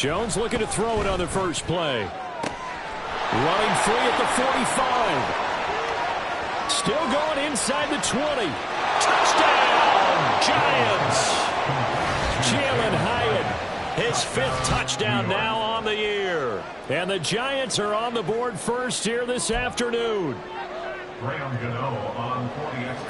Jones looking to throw it on the first play. Running free at the 45. Still going inside the 20. Touchdown, Giants! Jalen Hyatt, his 5th touchdown now on the year. And the Giants are on the board first here this afternoon.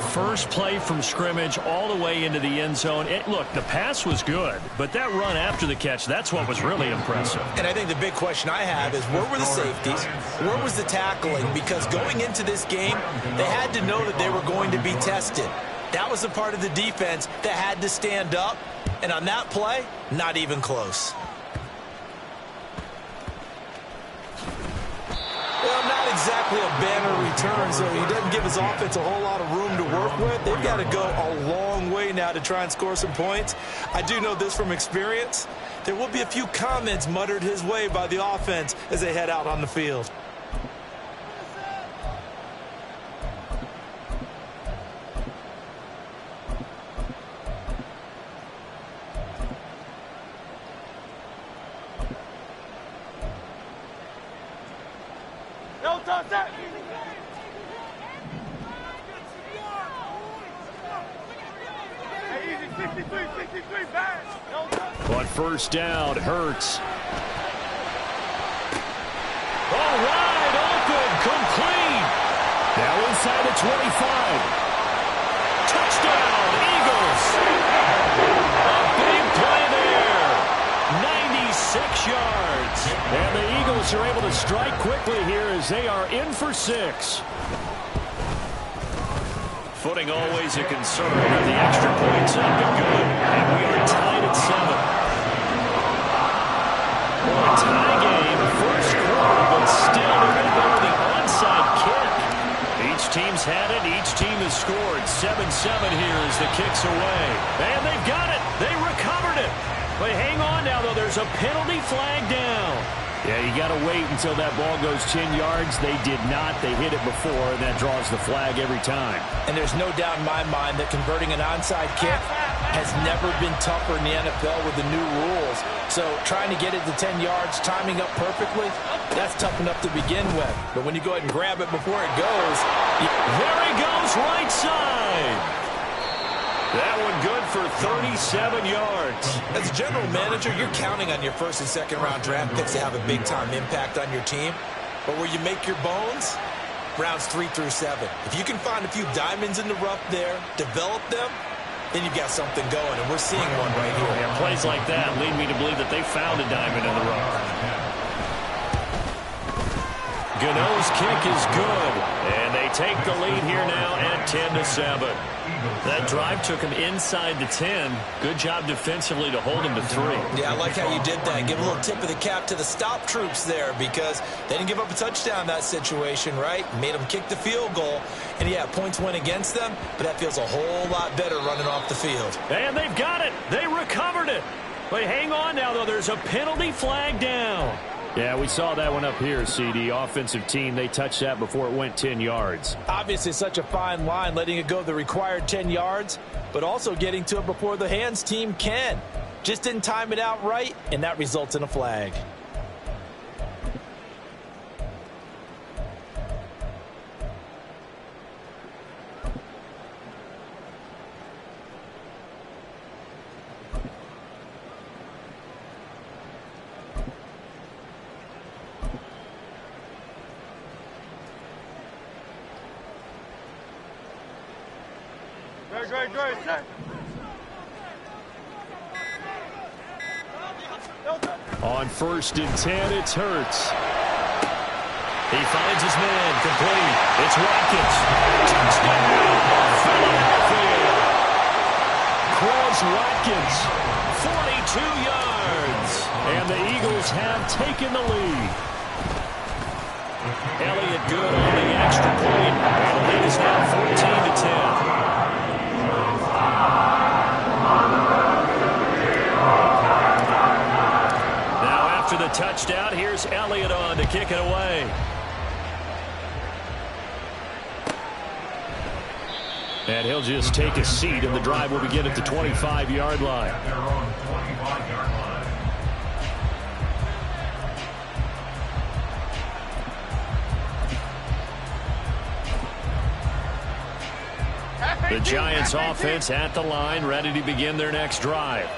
First play from scrimmage all the way into the end zone. Look, the pass was good, but that run after the catch, that's what was really impressive. And I think the big question I have is where were the safeties? Where was the tackling? Because going into this game, they had to know that they were going to be tested. That was a part of the defense that had to stand up. And on that play, not even close. Well, not exactly a banner return, so he doesn't give his offense a whole lot of room to work with. They've got to go a long way now to try and score some points. I do know this from experience. There will be a few comments muttered his way by the offense as they head out on the field. On first down, Hurts. All right, open, complete. Now inside the 25. Touchdown, Eagles. A big play there. 96 yards. And the Eagles are able to strike quickly here as they are in for 6. Footing always a concern, but the extra points up and good. And we are tied at 7. Well, a tie game, first quarter, but still they're going to go with the onside kick. Each team's had it. Each team has scored. 7-7 here as the kick's away. And they've got it. They recovered it. But hang on now, though. There's a penalty flag down. Yeah, you got to wait until that ball goes 10 yards. They did not. They hit it before, and that draws the flag every time. And there's no doubt in my mind that converting an onside kick has never been tougher in the NFL with the new rules. So trying to get it to 10 yards, timing up perfectly, that's tough enough to begin with. But when you go ahead and grab it before it goes, there he goes, right side. That one good for 37 yards. As a general manager, you're counting on your first and second round draft picks to have a big-time impact on your team. But where you make your bones, rounds 3 through 7. If you can find a few diamonds in the rough there, develop them, then you've got something going, and we're seeing one right here. Yeah, plays like that lead me to believe that they found a diamond in the rough. Gano's kick is good, and they take the lead here now at 10-7. That drive took him inside the 10. Good job defensively to hold him to 3. Yeah, I like how you did that. Give a little tip of the cap to the stop troops there because they didn't give up a touchdown in that situation, right? Made them kick the field goal. And, yeah, points went against them, but that feels a whole lot better running off the field. And they've got it. They recovered it. But hang on now, though. There's a penalty flag down. Yeah, we saw that one up here, CD. Offensive team, they touched that before it went 10 yards. Obviously such a fine line, letting it go the required 10 yards, but also getting to it before the hands team can. Just didn't time it out right, and that results in a flag. On first and 10, it's Hurts. He finds his man, complete. It's Watkins. Touchdown, Philadelphia. Quez Watkins, 42 yards. And the Eagles have taken the lead. Elliott good on the extra point. And the lead is now 14-10. After the touchdown, here's Elliott on to kick it away. And he'll just take a seat, and the drive will begin at the 25-yard line. The Giants offense at the line, ready to begin their next drive.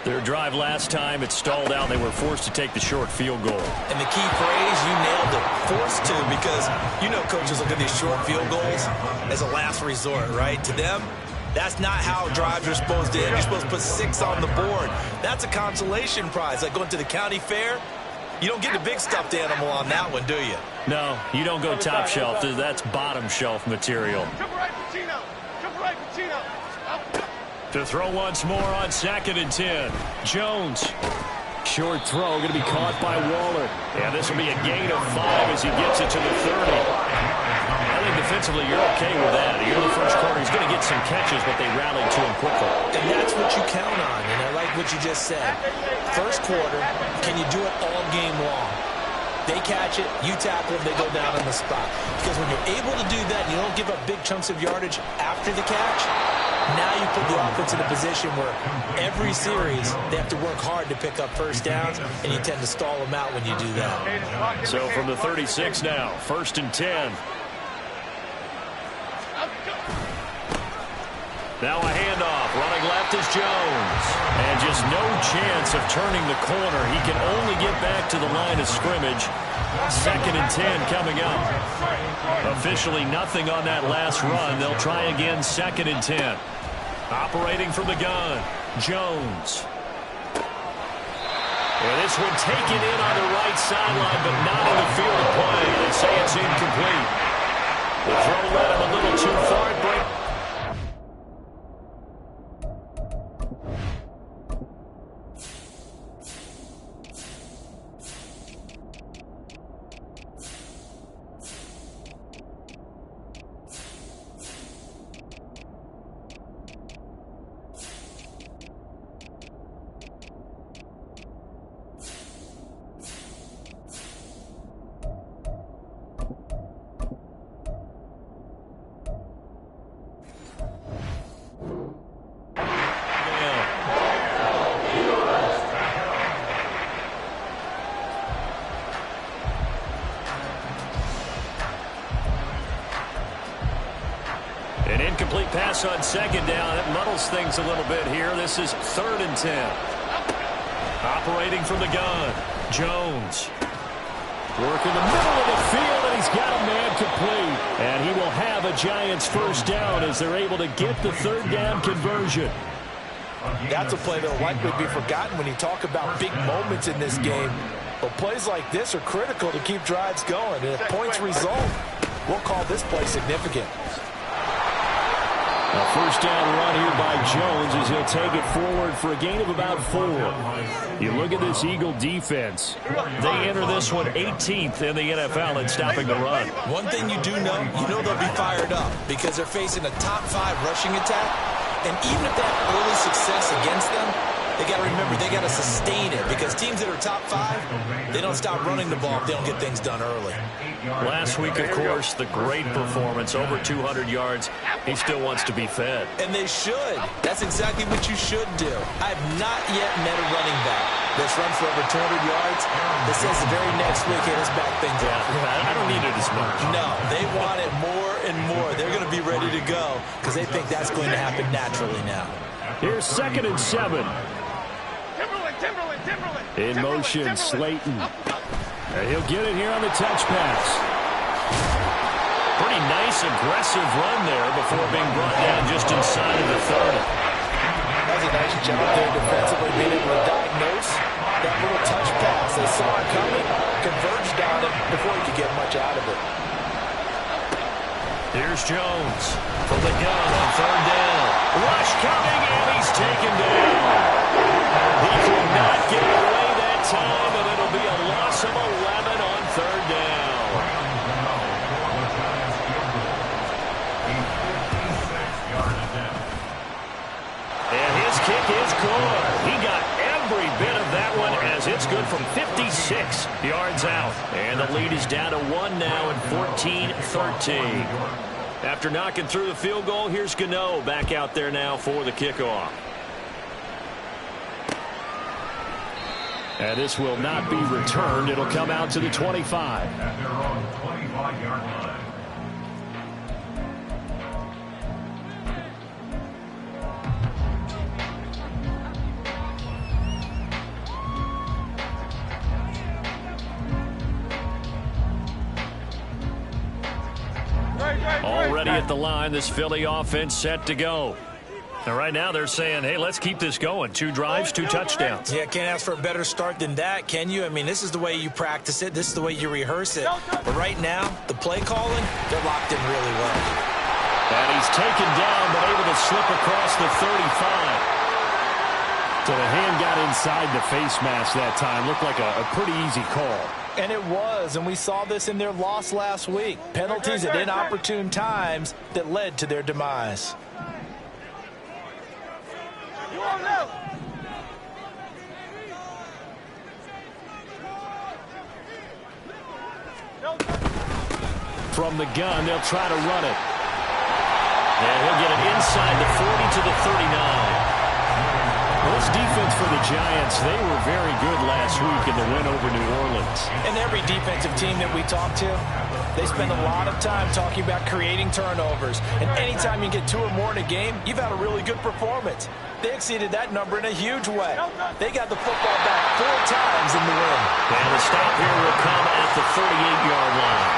Their drive last time, it stalled out. They were forced to take the short field goal. And the key phrase, you nailed it, forced to, because you know coaches look at these short field goals as a last resort, right? To them, that's not how drives are supposed to end. You're supposed to put 6 on the board. That's a consolation prize. Like going to the county fair, you don't get the big stuffed animal on that one, do you? No, you don't go top shelf. That's bottom shelf material. To throw once more on 2nd and 10. Jones. Short throw going to be caught by Waller. Yeah, this will be a gain of 5 as he gets it to the 30. I think defensively you're okay with that. Here in the first quarter, he's going to get some catches, but they rallied to him quickly. And that's what you count on, and I like what you just said. First quarter, can you do it all game long? They catch it, you tackle them, they go down on the spot. Because when you're able to do that and you don't give up big chunks of yardage after the catch, now you put the offense in a position where every series they have to work hard to pick up first downs, and you tend to stall them out when you do that. So from the 36 now, 1st and 10. Now a handoff. Running left is Jones. And just no chance of turning the corner. He can only get back to the line of scrimmage. 2nd and 10 coming up. Officially nothing on that last run. They'll try again 2nd and 10. Operating from the gun, Jones. And this one taken in on the right sideline, but not in the field of play. They say it's incomplete. The throw led him a little too far. An incomplete pass on 2nd down. That muddles things a little bit here. This is 3rd and 10. Operating from the gun, Jones. Work in the middle of the field, and he's got a man complete. And he will have a Giants first down as they're able to get the 3rd down conversion. That's a play that will likely be forgotten when you talk about big moments in this game. But plays like this are critical to keep drives going. And if points result, we'll call this play significant. A first down run here by Jones as he'll take it forward for a gain of about 4. You look at this Eagle defense. They enter this one 18th in the NFL in stopping the run. One thing you do know, they'll be fired up because they're facing a top 5 rushing attack. And even if they have early success against them, they got to remember they got to sustain it because teams that are top 5, they don't stop running the ball if they don't get things done early. Last week, of course, the great performance, over 200 yards. He still wants to be fed. And they should. That's exactly what you should do. I have not yet met a running back that's run for over 200 yards that says the very next week, hey, let's back things up. I don't need it as much. No, they want it more and more. They're going to be ready to go because they think that's going to happen naturally now. Here's 2nd and 7. In motion, Slayton. And he'll get it here on the touch pass. Pretty nice, aggressive run there before being brought down just inside of the 30. That was a nice job there defensively, being able to diagnose that little touch pass. They saw it coming, converged on it before he could get much out of it. Here's Jones from the gun on 3rd down. Rush coming, and he's taken down. He could not get away that time, and it'll be a loss of 11 on 3rd down. And his kick is good. He got every bit of that one as it's good from 56 yards out. And the lead is down to 1 now and 14-13. After knocking through the field goal, here's Gano back out there now for the kickoff. And this will not be returned. It'll come out to the 25. At their own 25-yard line. ready at the line. This Philly offense set to go. And right now they're saying, hey, let's keep this going. 2 drives, 2 touchdowns. Yeah, can't ask for a better start than that, can you? I mean, this is the way you practice it. This is the way you rehearse it. But right now, the play calling, they're locked in really well. And he's taken down, but able to slip across the 35. So the hand got inside the face mask that time. Looked like a pretty easy call. And it was, and we saw this in their loss last week. Penalties at inopportune times that led to their demise. From the gun, they'll try to run it. And he'll get it inside the 40 to the 39. Well, this defense for the Giants, they were very good last week in the win over New Orleans. And every defensive team that we talk to, they spend a lot of time talking about creating turnovers. And anytime you get 2 or more in a game, you've had a really good performance. They exceeded that number in a huge way. They got the football back 4 times in the win. And the stop here will come at the 48-yard line.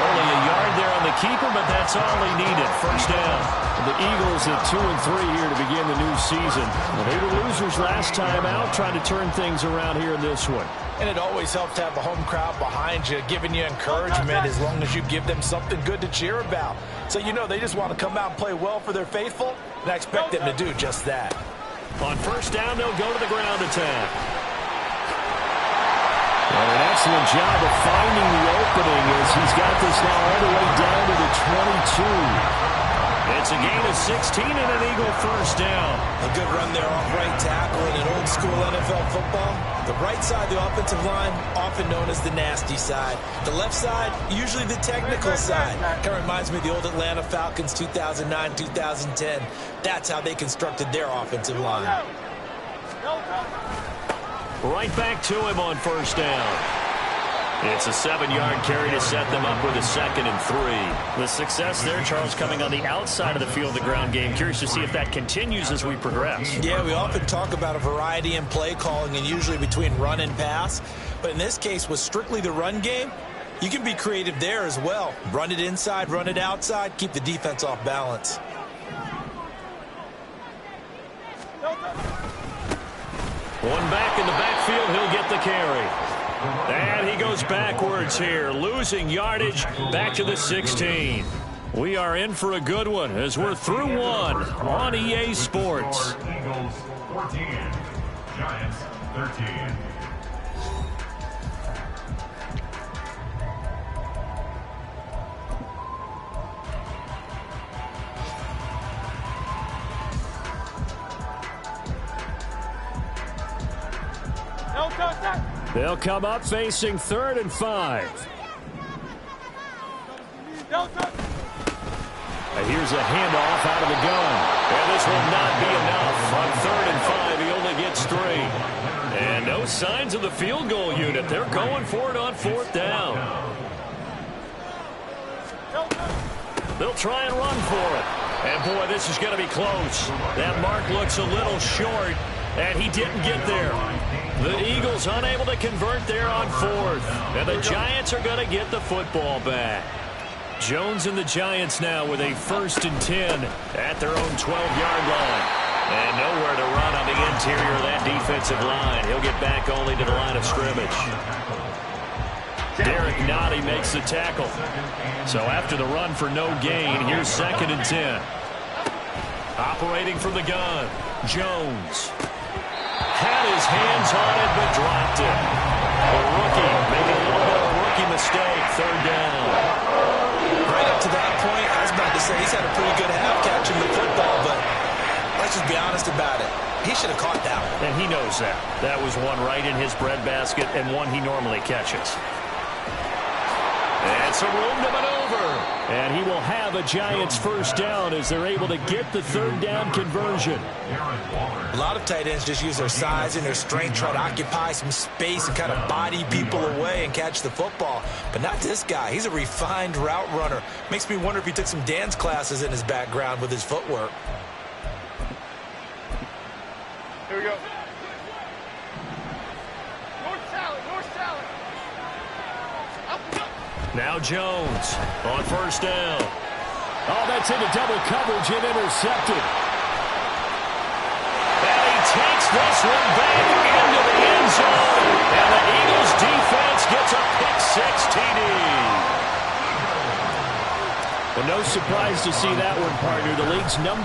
Only a yard there on the keeper, but that's all he needed. First down. The Eagles at 2-3 here to begin the new season. Well, they were losers last time out, trying to turn things around here in this one. And it always helps to have a home crowd behind you, giving you encouragement as long as you give them something good to cheer about. So you know they just want to come out and play well for their faithful, and I expect them to do just that. On first down, they'll go to the ground attack. And an excellent job of finding the opening as he's got this now all the way down to the 22. It's a gain of 16 and an Eagle first down. A good run there off right tackle in an old school NFL football. The right side, the offensive line, often known as the nasty side. The left side, usually the technical side. Kind of reminds me of the old Atlanta Falcons 2009, 2010. That's how they constructed their offensive line. Right back to him on first down. It's a 7-yard carry to set them up with a 2nd and 3. The success there, Charles, coming on the outside of the field, the ground game. Curious to see if that continues as we progress. Yeah, we often talk about a variety in play calling and usually between run and pass. But in this case, with strictly the run game, you can be creative there as well. Run it inside, run it outside, keep the defense off balance. One back in the backfield, he'll get the carry. And he goes backwards here, losing yardage back to the 16. We are in for a good one as we're through one on EA Sports. Eagles 14, Giants 13. They'll come up facing 3rd and 5. And here's a handoff out of the gun. And this will not be enough. On 3rd and 5, he only gets 3. And no signs of the field goal unit. They're going for it on 4th down. They'll try and run for it. And, boy, this is going to be close. That mark looks a little short, and he didn't get there. The Eagles unable to convert there on 4th. And the Giants are going to get the football back. Jones and the Giants now with a 1st and 10 at their own 12-yard line. And nowhere to run on the interior of that defensive line. He'll get back only to the line of scrimmage. Derek Nottie makes the tackle. So after the run for no gain, here's 2nd and 10. Operating from the gun, Jones. Had his hands on it, but dropped it. A rookie making a little bit of a rookie mistake. 3rd down. Right up to that point, I was about to say he's had a pretty good half catching the football, but let's just be honest about it. He should have caught that one. And he knows that. That was one right in his breadbasket and one he normally catches. And some room to maneuver. And he will have a Giants 1st down as they're able to get the 3rd down conversion. A lot of tight ends just use their size and their strength, try to occupy some space and kind of body people away and catch the football. But not this guy. He's a refined route runner. Makes me wonder if he took some dance classes in his background with his footwork. Here we go. North salad, north salad. Now Jones on 1st down. Oh, that's into double coverage and intercepted. And he takes this one back into the end zone. And the Eagles defense gets a pick-six TD. Well, no surprise to see that one, partner. The league's #1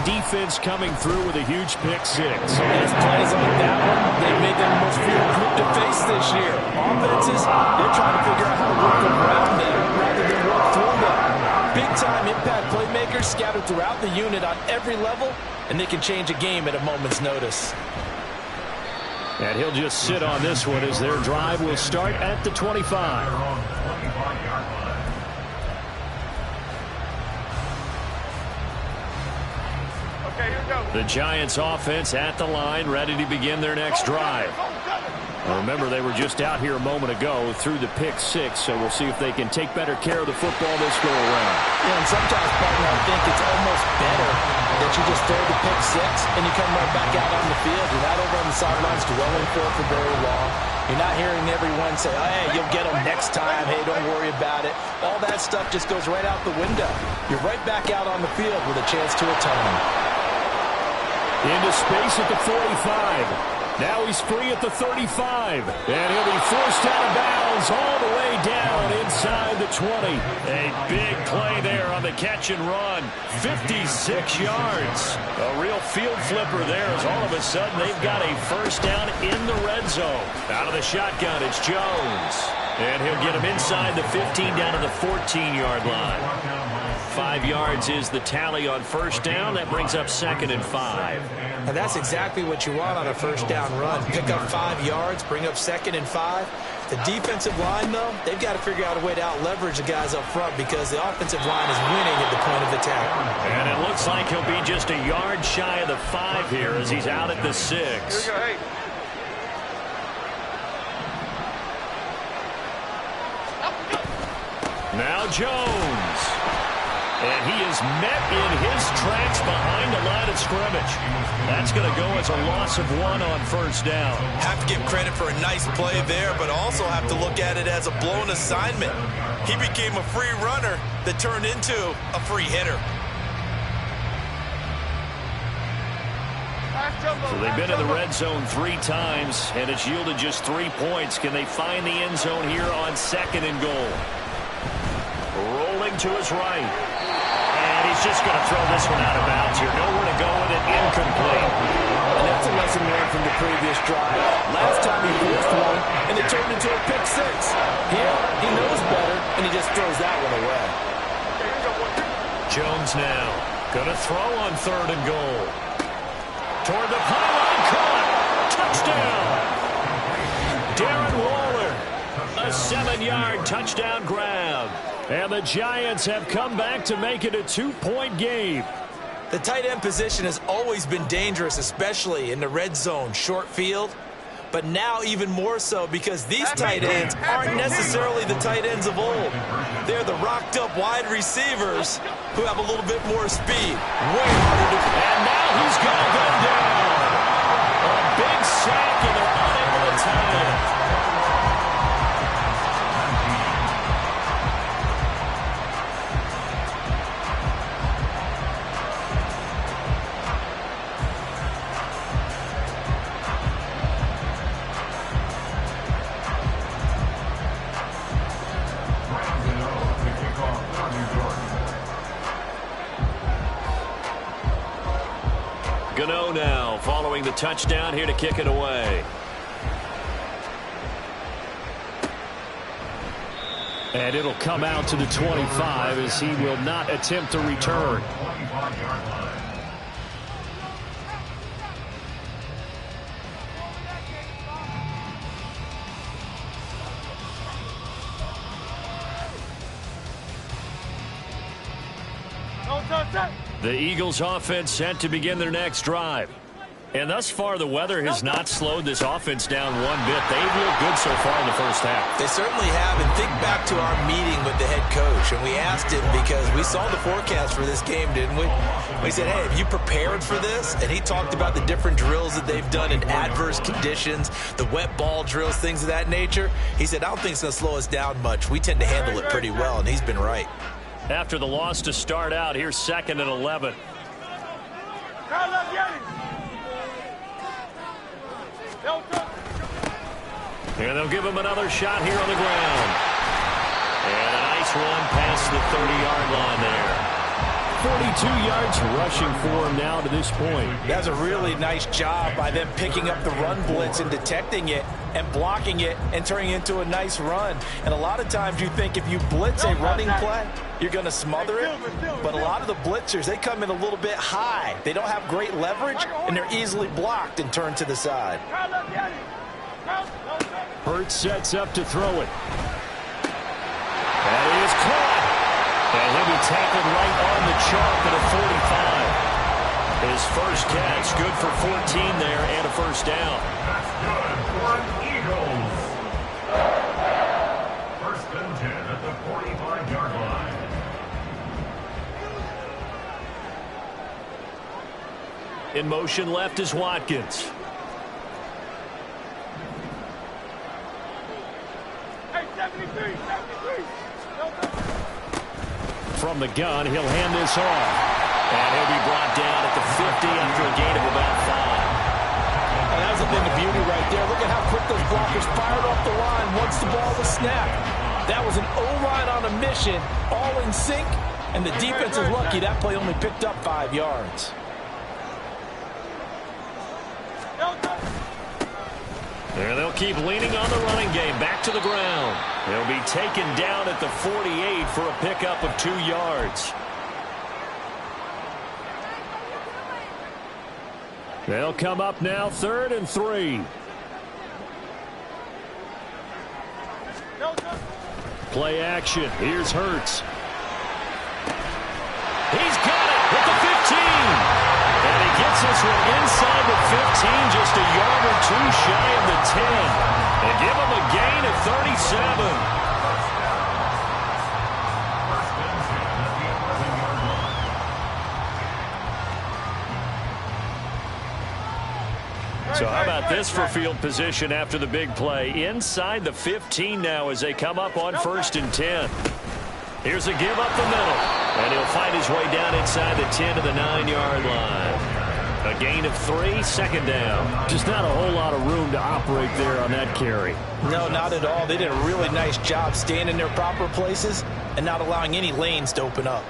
defense coming through with a huge pick-six. And his plays like that one, they've made them the most feared group to face this year. Offenses, they're trying to figure out how to work around them rather than work through them. Big-time impact playmakers scattered throughout the unit on every level, and they can change a game at a moment's notice. And he'll just sit on this one as their drive will start at the 25. Okay, here we go. The Giants offense at the line, ready to begin their next drive. Well, remember, they were just out here a moment ago through the pick-six, so we'll see if they can take better care of the football this go-around. Yeah, and sometimes, partner, I think it's almost better that you just throw the pick-six and you come right back out on the field. You're not over on the sidelines dwelling for it for very long. You're not hearing everyone say, oh, hey, you'll get them next time. Hey, don't worry about it. All that stuff just goes right out the window. You're right back out on the field with a chance to atone. Into space at the 45. Now he's free at the 35. And he'll be forced out of bounds all the way down inside the 20. A big play there on the catch and run. 56 yards. A real field flipper there as all of a sudden they've got a first down in the red zone. Out of the shotgun, it's Jones. And he'll get him inside the 15 down to the 14-yard line. 5 yards is the tally on first down. That brings up 2nd and 5. And that's exactly what you want on a first down run. Pick up 5 yards, bring up 2nd and 5. The defensive line, though, they've got to figure out a way to out-leverage the guys up front because the offensive line is winning at the point of attack. And it looks like he'll be just a yard shy of the 5 here as he's out at the 6. Here we go, hey. Now Jones. And he is met in his tracks behind the line of scrimmage. That's going to go as a loss of 1 on first down. Have to give credit for a nice play there, but also have to look at it as a blown assignment. He became a free runner that turned into a free hitter. So they've been in the red zone 3 times, and it's yielded just 3 points. Can they find the end zone here on 2nd and goal? Rolling to his right. And he's just going to throw this one out of bounds here. Nowhere to go with it. Incomplete. And that's a lesson learned from the previous drive. Last time he forced one, and it turned into a pick-6. Here, he knows better, and he just throws that one away. Jones now going to throw on 3rd and goal. Toward the pylon, caught. Touchdown. Darren Waller. A 7-yard touchdown grab. And the Giants have come back to make it a 2-point game. The tight end position has always been dangerous, especially in the red zone, short field. But now even more so because these tight ends aren't necessarily the tight ends of old. They're the rocked-up wide receivers who have a little bit more speed. Way harder to... And now he's going to go down. A big sack, and they're unable to tie it. Gano now following the touchdown here to kick it away. And it'll come out to the 25 as he will not attempt to return. The Eagles offense set to begin their next drive. And thus far, the weather has not slowed this offense down one bit. They've looked good so far in the first half. They certainly have. And think back to our meeting with the head coach. And we asked him because we saw the forecast for this game, didn't we? We said, hey, have you prepared for this? And he talked about the different drills that they've done in adverse conditions, the wet ball drills, things of that nature. He said, I don't think it's going to slow us down much. We tend to handle it pretty well. And he's been right. After the loss to start out, here's 2nd and 11. And they'll give him another shot here on the ground. And a nice run past the 30-yard line there. 42 yards rushing for him now to this point. That's a really nice job by them picking up the run blitz and detecting it and blocking it and turning it into a nice run. And a lot of times you think if you blitz a running play, you're going to smother it. But a lot of the blitzers, they come in a little bit high. They don't have great leverage, and they're easily blocked and turned to the side. Hurts sets up to throw it. That is caught. And he'll be tackled right on the chalk at a 45. His first catch, good for 14 there and a first down. That's good for Eagles. 1st and 10 at the 45-yard line. In motion left is Watkins. From the gun, he'll hand this off. And he'll be brought down at the 50 after a gain of about 5. And that was a thing of beauty right there. Look at how quick those blockers fired off the line once the ball was snapped. That was an O-line on a mission, all in sync, and the defense is lucky that play only picked up 5 yards. And they'll keep leaning on the running game. Back to the ground. They'll be taken down at the 48 for a pickup of 2 yards. They'll come up now 3rd and 3. Play action. Here's Hurts. He's got it at the 15. And he gets this one inside the 15, just a yard or 2 shy of the 10. They give him a gain of 37. So how about this for field position after the big play? Inside the 15 now as they come up on 1st and 10. Here's a give up the middle. And he'll fight his way down inside the 10 to the 9-yard line. A gain of 3, 2nd down. Just not a whole lot of room to operate there on that carry. No, not at all. They did a really nice job staying in their proper places and not allowing any lanes to open up.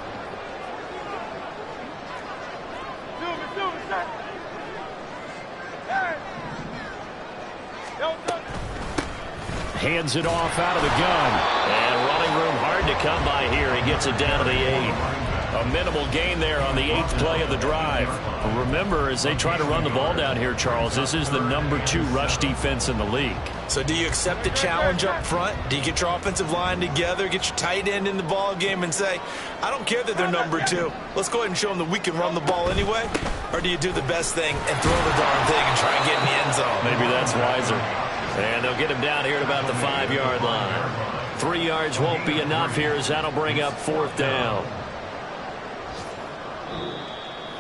Hands it off out of the gun. And running room hard to come by here. He gets it down to the 8. A minimal gain there on the 8th play of the drive. Remember, as they try to run the ball down here, Charles, this is the number 2 rush defense in the league. So do you accept the challenge up front? Do you get your offensive line together, get your tight end in the ball game and say, I don't care that they're number 2. Let's go ahead and show them that we can run the ball anyway? Or do you do the best thing and throw the darn thing and try and get in the end zone? Maybe that's wiser. And they'll get him down here at about the 5-yard line. 3 yards won't be enough here as that'll bring up 4th down.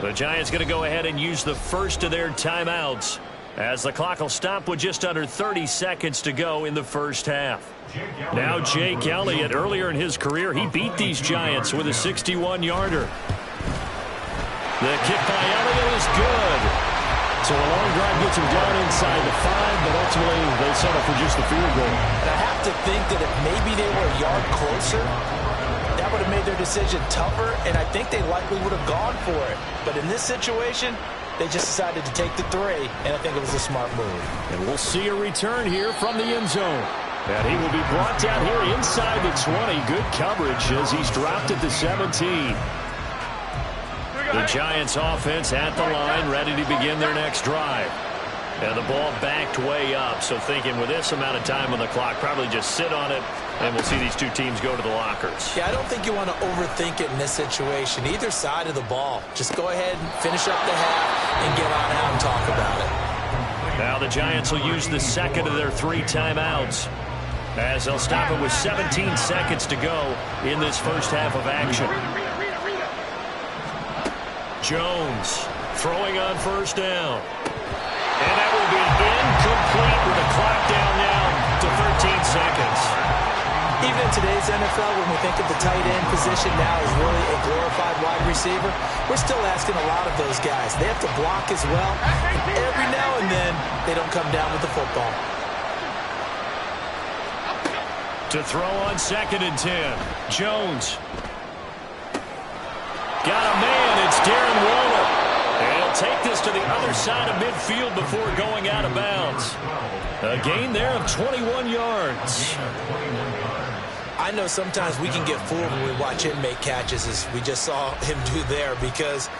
The Giants going to go ahead and use the first of their timeouts as the clock will stop with just under 30 seconds to go in the first half. Now Jake Elliott, earlier in his career, he beat these Giants with a 61-yarder. The kick by Elliott is good. So a long drive gets him down inside the 5, but ultimately they settle for just the field goal. And I have to think that if maybe they were a yard closer, that would have made their decision tougher, and I think they likely would have gone for it. But in this situation, they just decided to take the 3, and I think it was a smart move. And we'll see a return here from the end zone. And he will be brought down here inside the 20. Good coverage as he's dropped at the 17. The Giants offense at the line, ready to begin their next drive. And the ball backed way up, so thinking with this amount of time on the clock, probably just sit on it, and we'll see these two teams go to the lockers. Yeah, I don't think you want to overthink it in this situation. Either side of the ball. Just go ahead and finish up the half and get on out and talk about it. Now the Giants will use the second of their 3 timeouts as they'll stop it with 17 seconds to go in this first half of action. Jones throwing on first down. And that will be incomplete with the clock down now to 13 seconds. Even in today's NFL, when we think of the tight end position now as really a glorified wide receiver, we're still asking a lot of those guys. They have to block as well. Every now and then, they don't come down with the football. To throw on 2nd and 10. Jones. Got a man. It's Darren Waller. And he'll take this to the other side of midfield before going out of bounds. A gain there of 21 yards. I know sometimes we can get fooled when we watch him make catches, as we just saw him do there, because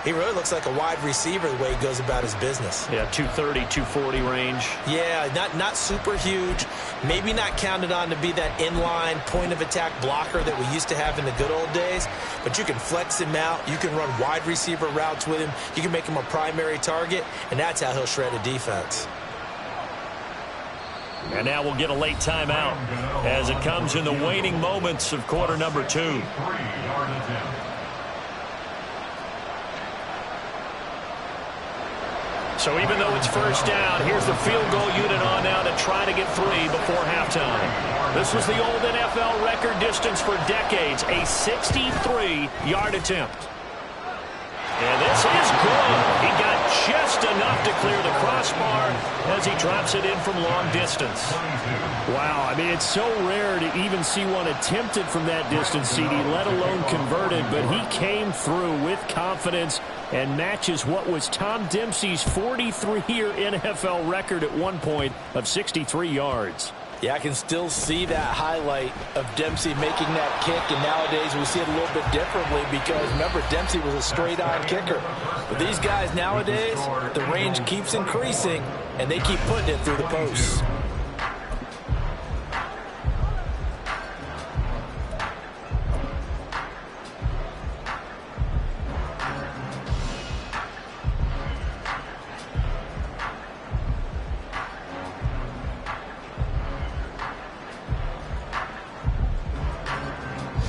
he really looks like a wide receiver the way he goes about his business. Yeah, 230, 240 range. Yeah, not super huge. Maybe not counted on to be that inline point-of-attack blocker that we used to have in the good old days. But you can flex him out. You can run wide receiver routes with him. You can make him a primary target, and that's how he'll shred a defense. And now we'll get a late timeout as it comes in the waning moments of quarter number 2. So even though it's first down, here's the field goal unit on now to try to get 3 before halftime. This was the old NFL record distance for decades, a 63-yard attempt. And this is good. He got just enough to clear the crossbar as he drops it in from long distance. Wow, I mean, it's so rare to even see one attempted from that distance, CD, let alone converted, but he came through with confidence and matches what was Tom Dempsey's 43-year NFL record at one point of 63 yards. Yeah, I can still see that highlight of Dempsey making that kick, and nowadays we see it a little bit differently because, remember, Dempsey was a straight-on kicker. But these guys nowadays, the range keeps increasing, and they keep putting it through the posts.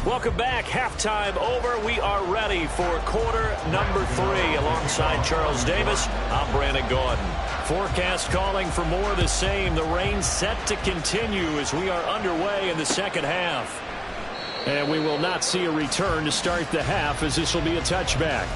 Welcome back. Halftime over. We are ready for quarter number 3. Alongside Charles Davis, I'm Brandon Gordon. Forecast calling for more of the same. The rain set to continue as we are underway in the second half. And we will not see a return to start the half, as this will be a touchback.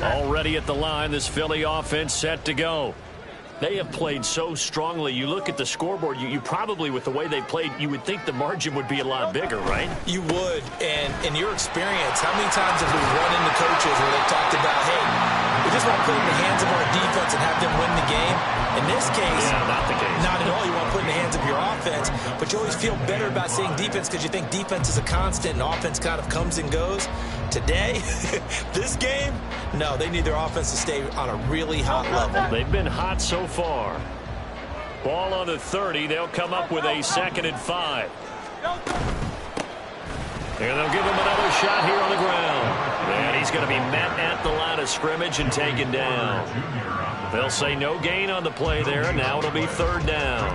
Already at the line, this Philly offense set to go. They have played so strongly. You look at the scoreboard, you probably, with the way they played, you would think the margin would be a lot bigger, right? You would. And in your experience, how many times have we run into coaches where they've talked about, hey, we just want to put it in the hands of our defense and have them win the game? In this case, not the case. Not at all. You want to put it in the hands of your offense, but you always feel better about saying defense because you think defense is a constant and offense kind of comes and goes. Today, this game, no, they need their offense to stay on a really hot level. They've been hot so far. Ball on the 30. They'll come up with a 2nd and 5. And they'll give him another shot here on the ground. And he's going to be met at the line of scrimmage and taken down. They'll say no gain on the play there. Now it'll be 3rd down.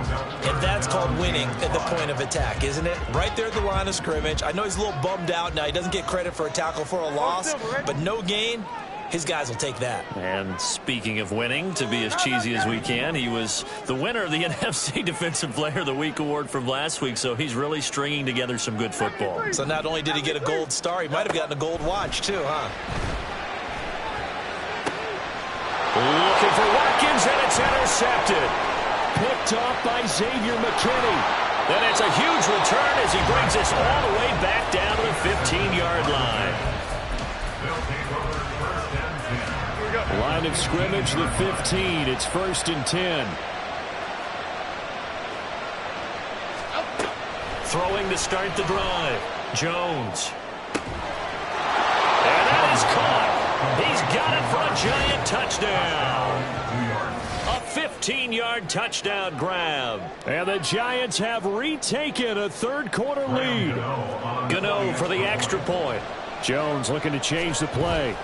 And that's called winning at the point of attack, isn't it? Right there at the line of scrimmage. I know he's a little bummed out now. He doesn't get credit for a tackle for a loss, but no gain. His guys will take that. And speaking of winning, to be as cheesy as we can, he was the winner of the NFC Defensive Player of the Week award from last week, so he's really stringing together some good football. So not only did he get a gold star, he might have gotten a gold watch too, huh? Looking for Watkins, and it's intercepted. Picked off by Xavier McKinney. Then it's a huge return as he brings us all the way back down to the 15-yard line. Line of scrimmage, the 15. It's 1st and 10. Throwing to start the drive. Jones. And that is caught. He's got it for a giant touchdown. A 15-yard touchdown grab. And the Giants have retaken a third-quarter lead. Gano for the extra point. Jones looking to change the play.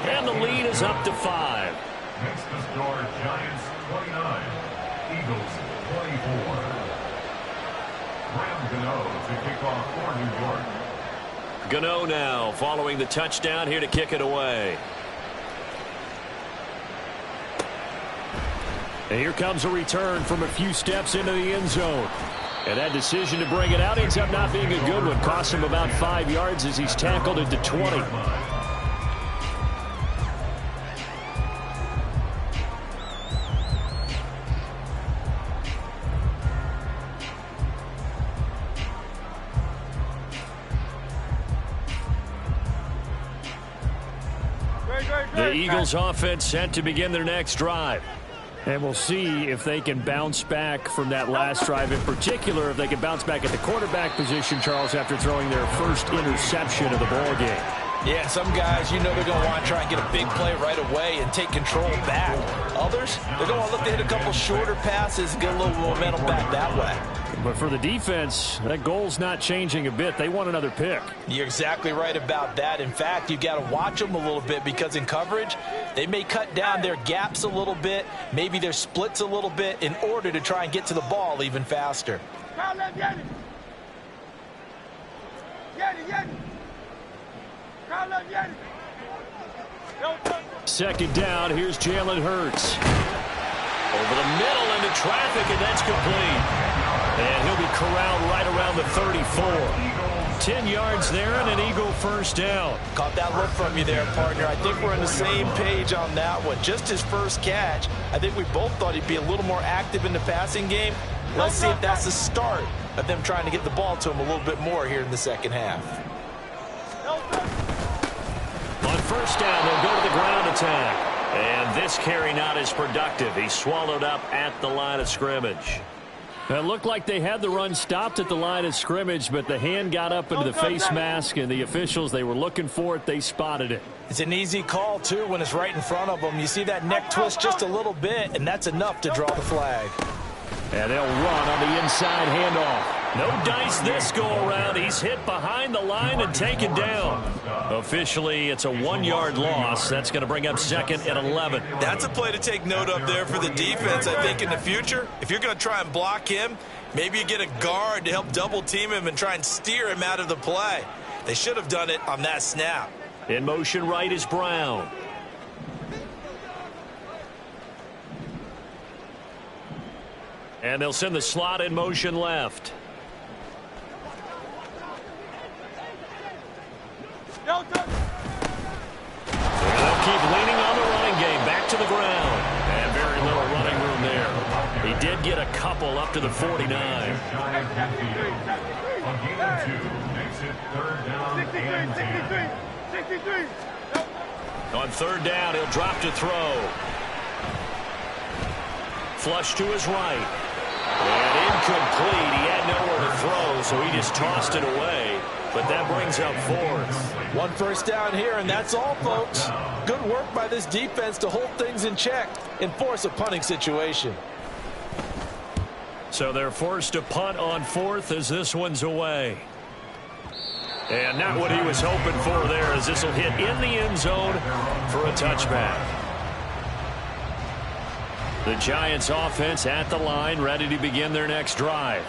And the lead is up to 5. Makes the score Giants 29, Eagles 24. Graham Gano to kick off for New York. Gano now following the touchdown here to kick it away. And here comes a return from a few steps into the end zone. And that decision to bring it out ends up not being a good one. Cost him about 5 yards as he's tackled into 20. The Eagles offense set to begin their next drive. And we'll see if they can bounce back from that last drive. In particular, if they can bounce back at the quarterback position, Charles, after throwing their first interception of the ball game. Yeah, some guys, you know they're going to want to try and get a big play right away and take control back. Others, they're going to look to hit a couple shorter passes and get a little momentum back that way. But for the defense, that goal's not changing a bit. They want another pick. You're exactly right about that. In fact, you got to watch them a little bit because in coverage, they may cut down their gaps a little bit, maybe their splits a little bit in order to try and get to the ball even faster. Second down, here's Jalen Hurts. Over the middle into traffic, and that's complete. And he'll be corralled right around the 34. 10 yards there and an Eagle first down. Caught that look from you there, partner. I think we're on the same page on that one. Just his first catch. I think we both thought he'd be a little more active in the passing game. Let's see if that's the start of them trying to get the ball to him a little bit more here in the second half. On first down, they'll go to the ground attack. And this carry not as productive. He's swallowed up at the line of scrimmage. It looked like they had the run stopped at the line of scrimmage, but the hand got up into the face mask, and the officials, they were looking for it. They spotted it. It's an easy call, too, when it's right in front of them. You see that neck twist just a little bit, and that's enough to draw the flag. And they'll run on the inside handoff. No dice this go-around. He's hit behind the line and taken down. Officially, it's a 1-yard loss. That's going to bring up second and 11. That's a play to take note of there for the defense, I think, in the future. If you're going to try and block him, maybe you get a guard to help double-team him and try and steer him out of the play. They should have done it on that snap. In motion right is Brown. And they'll send the slot in motion left. And they'll keep leaning on the running game. Back to the ground. And very little running room there. He did get a couple up to the 49. On third down, he'll drop to throw. Flush to his right. And incomplete. He had nowhere to throw, so he just tossed it away. But that brings up fourth. One first down here, and that's all, folks. Good work by this defense to hold things in check and force a punting situation. So they're forced to punt on fourth as this one's away. And not what he was hoping for there, as this will hit in the end zone for a touchback. The Giants offense at the line, ready to begin their next drive.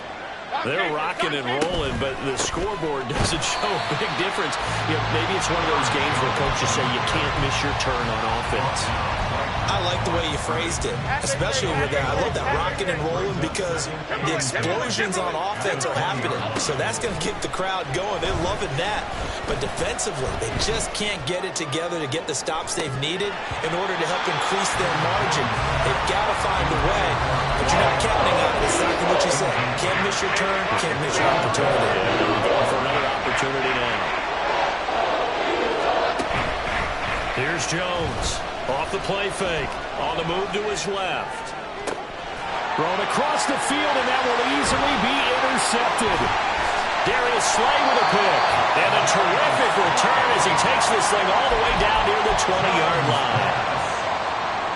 They're rocking and rolling, but the scoreboard doesn't show a big difference. You know, maybe it's one of those games where coaches say you can't miss your turn on offense. I like the way you phrased it, especially with that. I love that rocking and rolling because the explosions on offense are happening. So that's going to keep the crowd going. They're loving that. But defensively, they just can't get it together to get the stops they've needed in order to help increase their margin. They've got to find a way, but you're not counting on it. It's exactly what you said. Can't miss your turn, can't miss your opportunity. And they're going for another opportunity now. Here's Jones. Off the play fake. On the move to his left. Thrown across the field, and that will easily be intercepted. Darius Slay with a pick. And a terrific return as he takes this thing all the way down near the 20-yard line.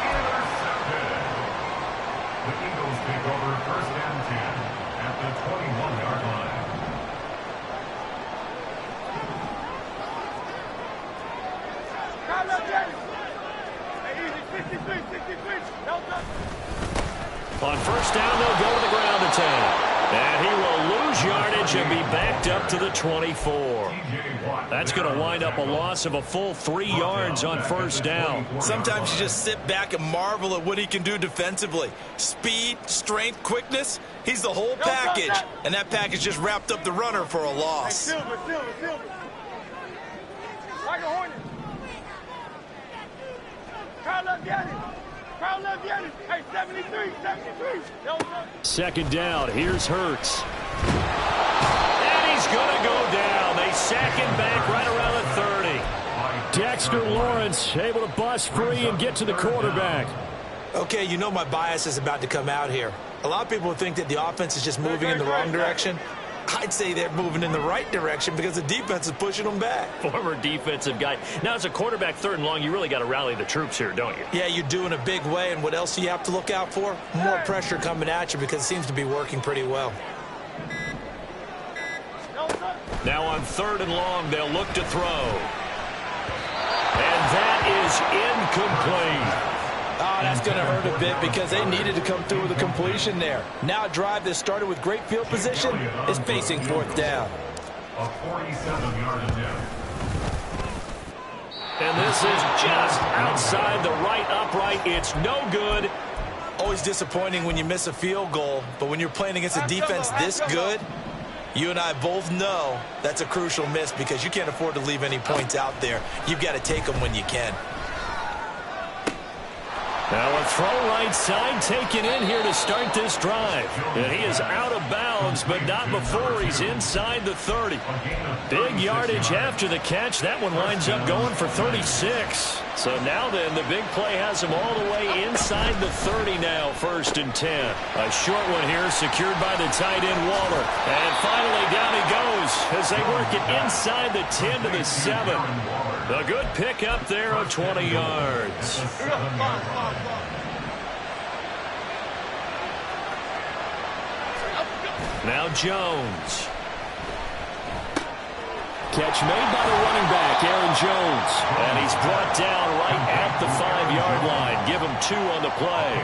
Intercepted. The Eagles take over first and 10 at the 21-yard line. On first down, they'll go to the ground attack. And he will lose yardage and be backed up to the 24. That's going to wind up a loss of a full 3 yards on first down. Sometimes you just sit back and marvel at what he can do defensively. Speed, strength, quickness. He's the whole package. And that package just wrapped up the runner for a loss. Silver. Like a Hornet. Crowd left Yannis. Hey, 73. Second down. Here's Hurts. And he's going to go down. They sack him back right around the 30. Dexter Lawrence able to bust free and get to the quarterback. Okay, you know my bias is about to come out here. A lot of people think that the offense is just moving in the wrong direction. I'd say they're moving in the right direction because the defense is pushing them back. Former defensive guy. Now, as a quarterback, 3rd and long, you really got to rally the troops here, don't you? Yeah, you do in a big way. And what else do you have to look out for? More pressure coming at you because it seems to be working pretty well. Now on 3rd and long, they'll look to throw. And that is incomplete. Oh, that's going to hurt a bit because they needed to come through with a completion there. Now a drive that started with great field position is facing 4th down. A 47-yard attempt. And this is just outside the right upright. It's no good. Always disappointing when you miss a field goal, but when you're playing against a defense this good, you and I both know that's a crucial miss because you can't afford to leave any points out there. You've got to take them when you can. Now a throw right side taken in here to start this drive. And he is out of bounds, but not before he's inside the 30. Big yardage after the catch. That one winds up going for 36. So now then, the big play has him all the way inside the 30 now, 1st and 10. A short one here secured by the tight end Waller. And finally down he goes as they work it inside the 10 to the 7. A good pickup there of 20 yards. Now Jones. Catch made by the running back, Aaron Jones. And he's brought down right at the 5-yard line. Give him 2 on the play.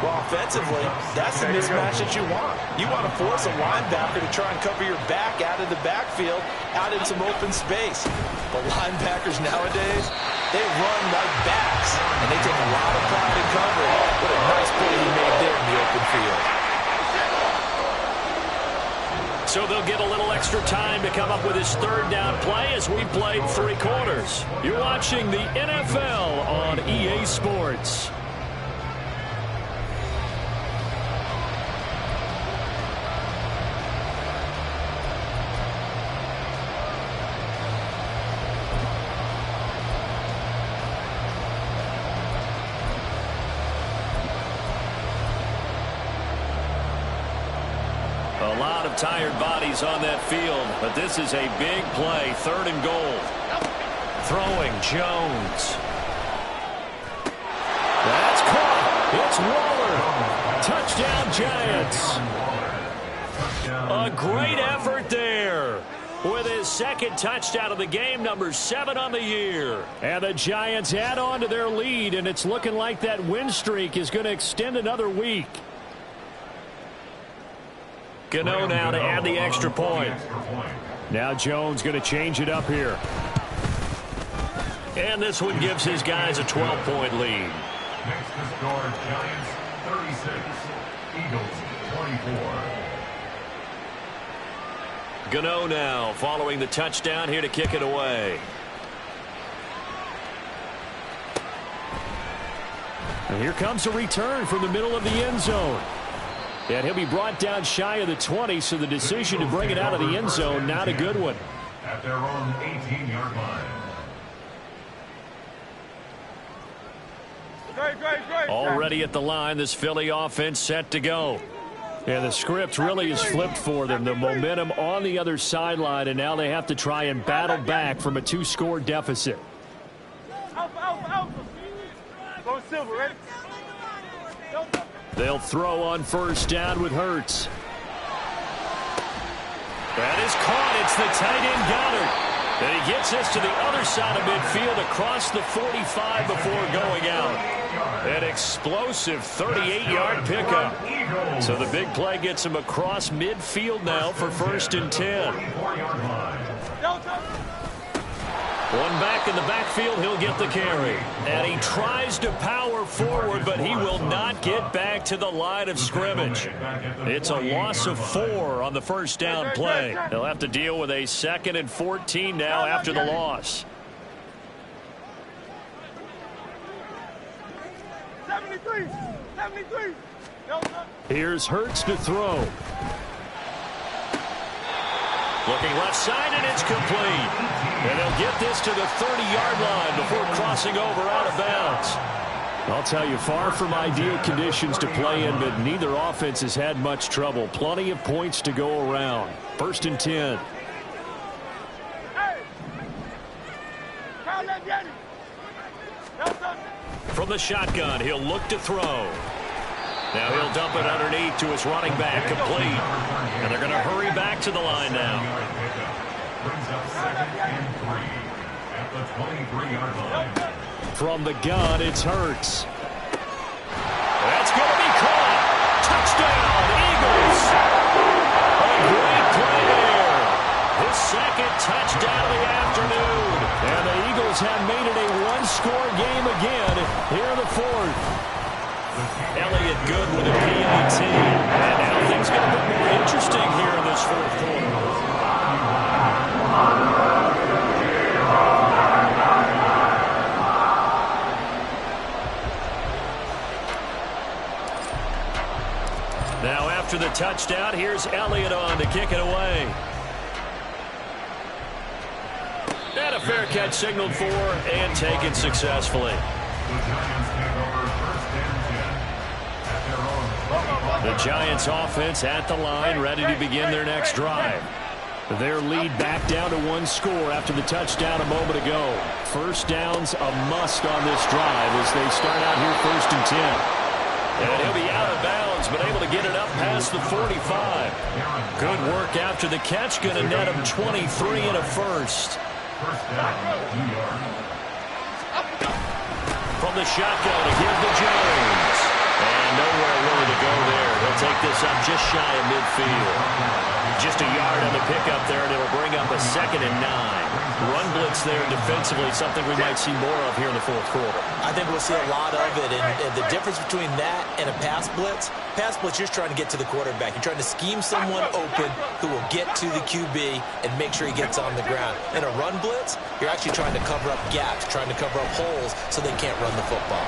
Well, offensively, that's the mismatch that you want. You want to force a linebacker to try and cover your back out of the backfield, out in some open space. But linebackers nowadays, they run like backs, and they take a lot of pride in covering. What a nice play he made there in the open field. So they'll get a little extra time to come up with his 3rd down play as we played 3 quarters. You're watching the NFL on EA Sports. A lot of tired bodies on that field, but this is a big play, 3rd and goal. Throwing Jones. That's caught. It's Waller. Touchdown, Giants. A great effort there with his 2nd touchdown of the game, number 7 on the year. And the Giants add on to their lead, and it's looking like that win streak is going to extend another week. Gano now to add the extra point. Now Jones going to change it up here. And this one gives his guys a 12-point lead. Next to score, Giants 36, Eagles 24. Gano now following the touchdown here to kick it away. And here comes a return from the middle of the end zone. And he'll be brought down shy of the 20, so the decision to bring it out of the end zone, not a good one. At their own 18-yard line. Great. Already at the line, this Philly offense set to go. And the script really is flipped for them. The momentum on the other sideline, and now they have to try and battle back from a 2-score deficit. Alpha. Go Silver, ready? They'll throw on first down with Hurts. That is caught. It's the tight end Goddard. And he gets this to the other side of midfield across the 45 before going out. An explosive 38-yard pickup. So the big play gets him across midfield now for 1st and 10. One back in the backfield, he'll get the carry. And he tries to power forward, but he will not get back to the line of scrimmage. It's a loss of 4 on the 1st down play. He'll have to deal with a 2nd and 14 now after the loss. 73. Here's Hurts to throw. Looking left side, and it's complete. And they'll get this to the 30-yard line before crossing over out of bounds. I'll tell you, far from ideal conditions to play in, but neither offense has had much trouble. Plenty of points to go around. 1st and 10. From the shotgun, he'll look to throw. Now he'll dump it underneath to his running back, complete. And they're going to hurry back to the line now. Brings up 2nd and 3 at the 23-yard line. From the gun, it's Hurts. That's going to be caught. Touchdown, Eagles. A great play there. His 2nd touchdown of the afternoon. And the Eagles have made it a one-score game again here in the 4th. Elliott good with a PAT. And now things get a bit more interesting here in this 4th quarter. Now after the touchdown, here's Elliott on to kick it away. And a fair catch signaled for and taken successfully. The Giants offense at the line, ready to begin their next drive. Their lead back down to 1 score after the touchdown a moment ago. 1st down's a must on this drive as they start out here 1st and 10. And he'll be out of bounds, but able to get it up past the 45. Good work after the catch, going to net him 23 and a first. From the shotgun, to give to Jones. And nowhere really to go there. He'll take this up just shy of midfield. Just a yard on the pickup there, and it'll bring up a 2nd and 9. Run blitz there defensively, something we might see more of here in the 4th quarter. I think we'll see a lot of it, and the difference between that and a pass blitz, you're trying to get to the quarterback. You're trying to scheme someone open who will get to the QB and make sure he gets on the ground. In a run blitz, you're actually trying to cover up gaps, trying to cover up holes so they can't run the football.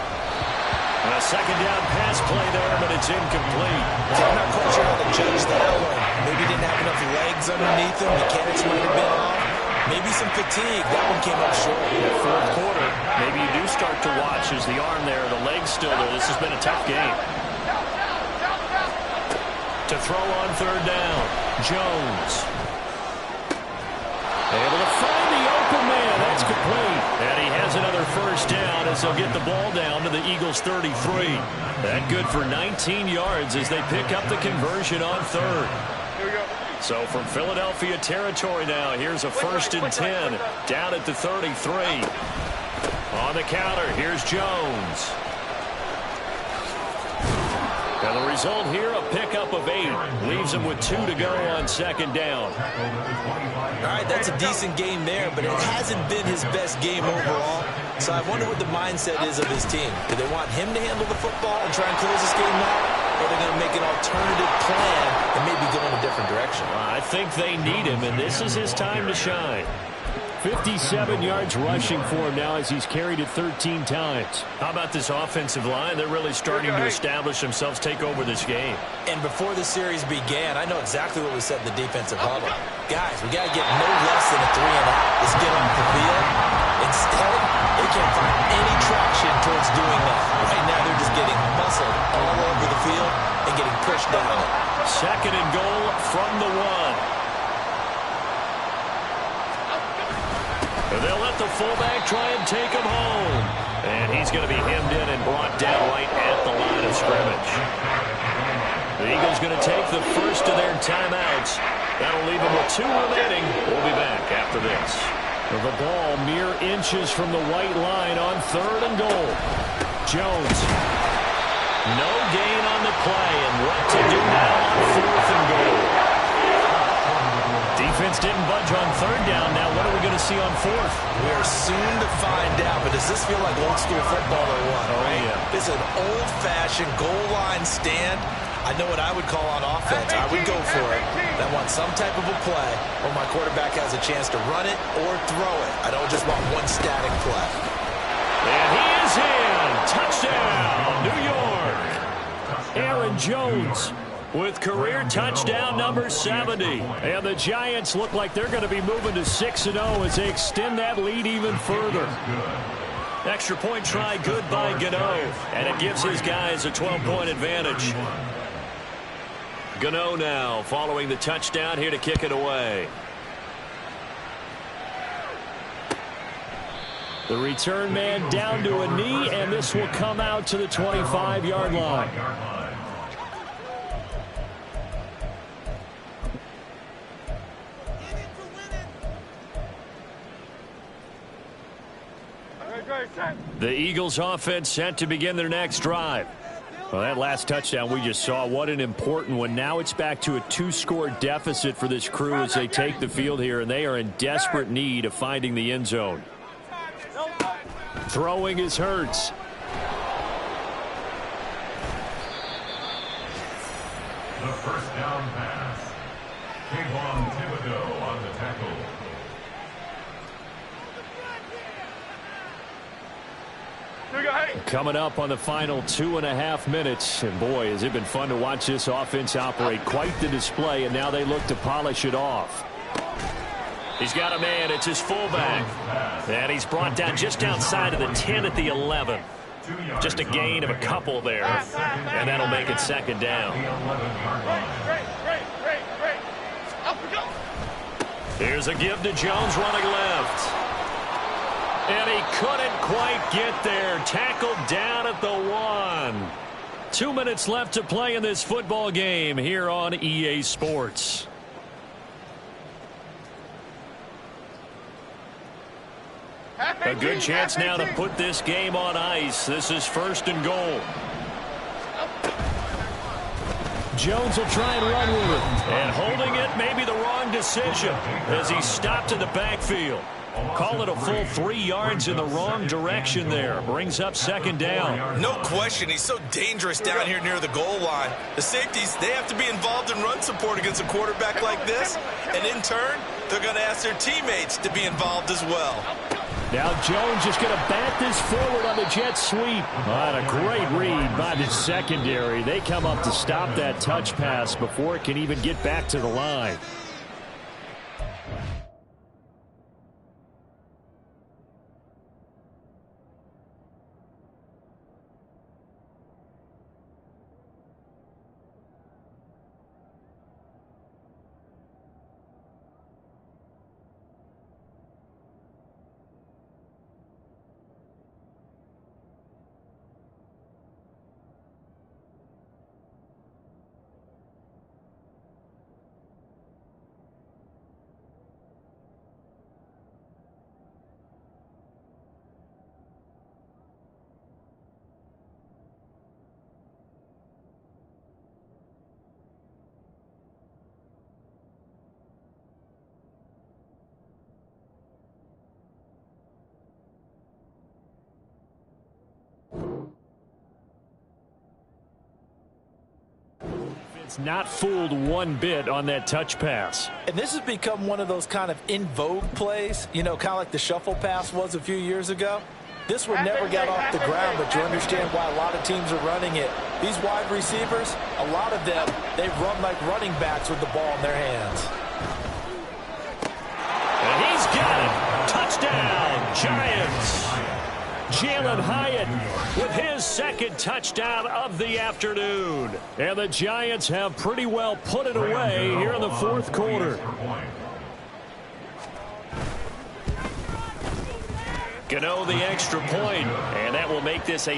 And a 2nd down pass play there, but it's incomplete. I'm not quite sure how to judge that one. Maybe he didn't have enough legs underneath him. Mechanics might have been off. Maybe some fatigue. That one came up short. In the 4th quarter, maybe you do start to watch as the arm there, the leg's still there. This has been a tough game. To throw on 3rd down, Jones. Able to find the open man. That's complete. And he has another 1st down as they'll get the ball down to the Eagles' 33. That good for 19 yards as they pick up the conversion on 3rd. So from Philadelphia territory now, here's a 1st and 10 down at the 33. On the counter, here's Jones. And the result here, a pickup of 8. Leaves him with 2 to go on 2nd down. All right, that's a decent game there, but it hasn't been his best game overall. So I wonder what the mindset is of his team. Do they want him to handle the football and try and close this game out? Or are they going to make an alternative plan and maybe go in a different direction? I think they need him, and this is his time to shine. 57 yards rushing for him now as he's carried it 13 times. How about this offensive line? They're really starting to establish themselves, take over this game. And before the series began, I know exactly what we said in the defensive huddle. Guys, we got to get no less than a 3 and out. Let's get on the field. Instead, they can't find any traction towards doing that. Right now, they're just getting muscled all over the field and getting pushed down. 2nd and goal from the 1. They'll let the fullback try and take him home. And he's going to be hemmed in and brought down right at the line of scrimmage. The Eagles going to take the first of their timeouts. That'll leave them with 2 remaining. We'll be back after this. The ball mere inches from the white line on 3rd and goal. Jones. No gain on the play, and what to do now on 4th and goal. Defense didn't budge on 3rd down. Now what are we going to see on 4th? We are soon to find out, but does this feel like old school football or what? Oh, yeah. This is an old-fashioned goal line stand. I know what I would call on offense. I would go for it. I want some type of a play where my quarterback has a chance to run it or throw it. I don't just want one static play. And he is in. Touchdown, New York. Aaron Jones with career touchdown number 70. And the Giants look like they're going to be moving to 6-0 as they extend that lead even further. Extra point try good by Gano. And it gives his guys a 12-point advantage. Gano now following the touchdown here to kick it away. The return man down to a knee, and this will come out to the 25-yard line. The Eagles offense set to begin their next drive. Well, that last touchdown we just saw, what an important one. Now it's back to a 2-score deficit for this crew as they take the field here, and they are in desperate need of finding the end zone. Throwing is Hurts. The first down pass. Kayvon Thibodeau on the tackle. Coming up on the final 2.5 minutes. And boy, has it been fun to watch this offense operate. Quite the display, and now they look to polish it off. He's got a man. It's his fullback. And he's brought down just outside of the 10 at the 11. Just a gain of a couple there. And that'll make it 2nd down. Here's a give to Jones running left. And he couldn't quite get there. Tackled down at the 1. 2 minutes left to play in this football game here on EA Sports. A good chance now to put this game on ice. This is 1st and goal. Jones will try and run with it. And holding it may be the wrong decision as he stopped in the backfield. Call it a full 3 yards in the wrong direction there. Brings up 2nd down. No question. He's so dangerous down here near the goal line. The safeties, they have to be involved in run support against a quarterback like this. And in turn, they're going to ask their teammates to be involved as well. Now Jones just going to bat this forward on the jet sweep. A great read by the secondary. They come up to stop that touch pass before it can even get back to the line. It's not fooled one bit on that touch pass. And this has become one of those kind of in vogue plays, you know, kind of like the shuffle pass was a few years ago. This one never got off the ground, but you understand why a lot of teams are running it. These wide receivers, a lot of them, they run like running backs with the ball in their hands. And he's got it. Touchdown, Giants. Jalen Hyatt with his 2nd touchdown of the afternoon. And the Giants have pretty well put it away here in the 4th quarter. Gano the extra point, and that will make this a